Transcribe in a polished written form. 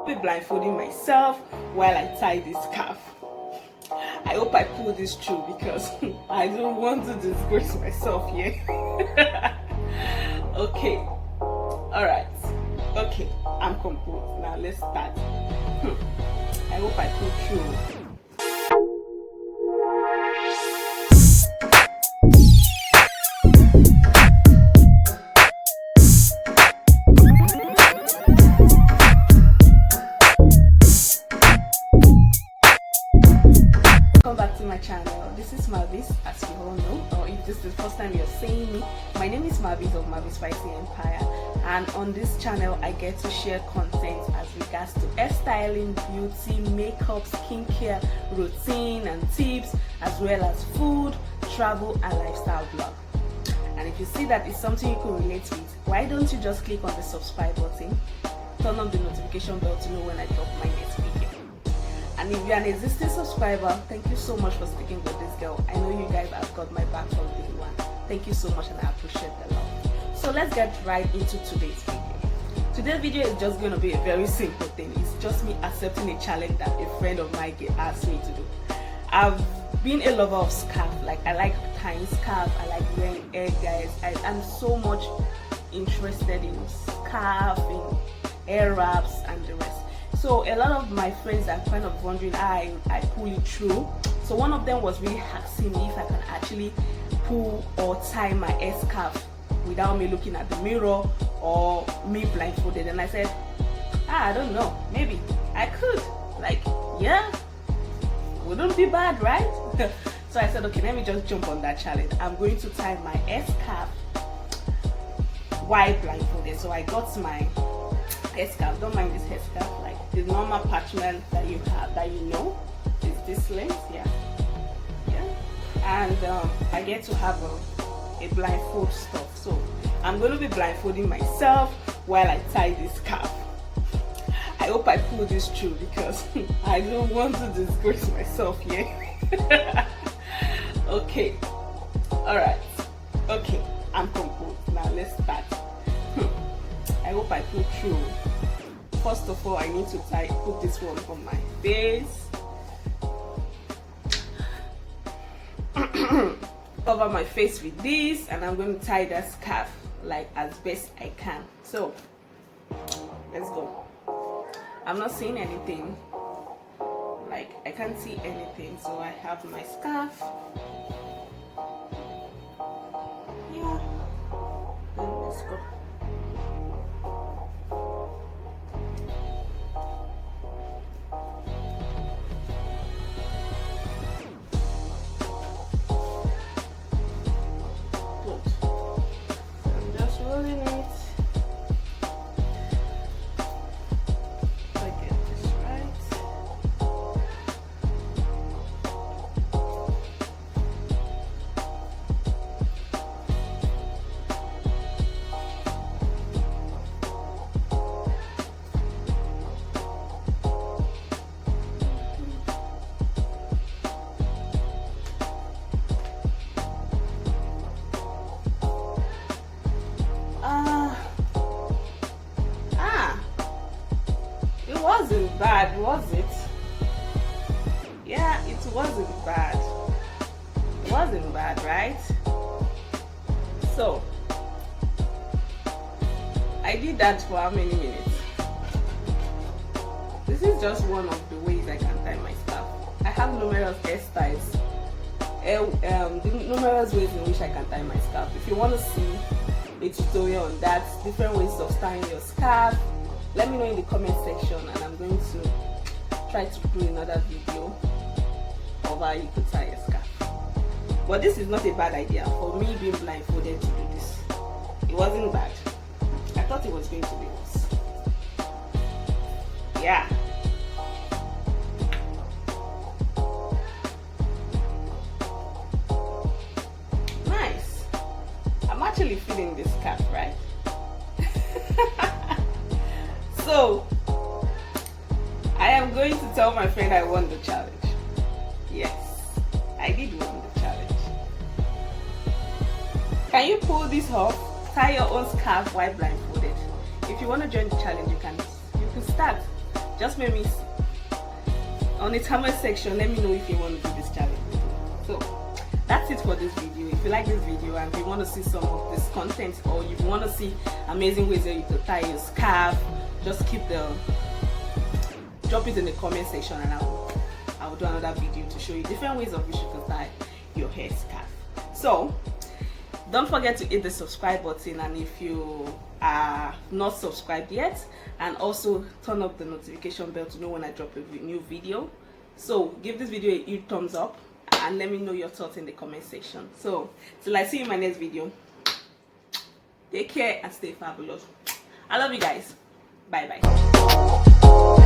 be blindfolding myself while I tie this scarf. I hope I pull this through because I don't want to disgrace myself here. Okay, alright, okay, I'm composed. Now let's start. I hope I pull through. Channel. This is Marvis, as you all know, or if this is the first time you're seeing me, my name is Marvis of Marvispicy Empire, and on this channel I get to share content as regards to hairstyling, beauty, makeup, skincare, routine and tips, as well as food, travel and lifestyle blog. And if you see that it's something you can relate with, why don't you just click on the subscribe button, turn on the notification bell to know when I drop my next video. And if you're an existing subscriber, thank you so much for sticking with this girl. I know you guys have got my back from day one. Thank you so much and I appreciate the love. So let's get right into today's video. Today's video is just going to be a very simple thing. It's just me accepting a challenge that a friend of mine asked me to do. I've been a lover of scarf. Like, I like tying scarf, I like wearing hair, guys. I'm so much interested in scarf, in hair wraps and the rest. So a lot of my friends are kind of wondering how I pull it through. So one of them was really asking me if I can actually pull or tie my hair scarf without me looking at the mirror or me blindfolded. And I said, I don't know, maybe I could. Like, yeah, wouldn't be bad, right? So I said, okay, let me just jump on that challenge. I'm going to tie my hair scarf while blindfolded. So I got my hair scarf. Don't mind this hair scarf, like the normal parchment that you have, that you know is this length, yeah. And I get to have a blindfold stuff. So I'm going to be blindfolding myself while I tie this scarf. I hope I pull this through because I don't want to disgrace myself here. Okay, alright, okay, I'm composed. Now let's start. I hope I pull through. First of all, I need to put this one on my face. Cover my face with this, and I'm going to tie that scarf like as best I can. So let's go. I'm not seeing anything. Like, I can't see anything, so I have my scarf. Yeah. Then let's go. Wasn't bad, was it? Yeah, it wasn't bad. It wasn't bad, right? So I did that for how many minutes? This is just one of the ways I can tie my scarf. I have numerous hairstyles, numerous ways in which I can tie my scarf. If you want to see a tutorial on that, different ways of tying your scarf, let me know in the comment section, and I'm going to try to do another video of how you could tie a scarf. But this is not a bad idea for me being blindfolded to do this. It wasn't bad. I thought it was going to be worse. Yeah. Nice. I'm actually feeling this scarf, right? So I am going to tell my friend I won the challenge. Yes, I did win the challenge. Can you pull this off? Tie your own scarf while blindfolded. If you want to join the challenge, you can start. just maybe on the comment section, let me know if you want to do this challenge. So that's it for this video. If you like this video and you want to see some of this content, or you want to see amazing ways that you can tie your scarf, just drop it in the comment section, and I will do another video to show you different ways of which you can tie your hair scarf. So don't forget to hit the subscribe button, and if you are not subscribed yet, and also turn up the notification bell to know when I drop a new video. So give this video a huge thumbs up and let me know your thoughts in the comment section. So till I see you in my next video, take care and stay fabulous. I love you guys. Bye bye.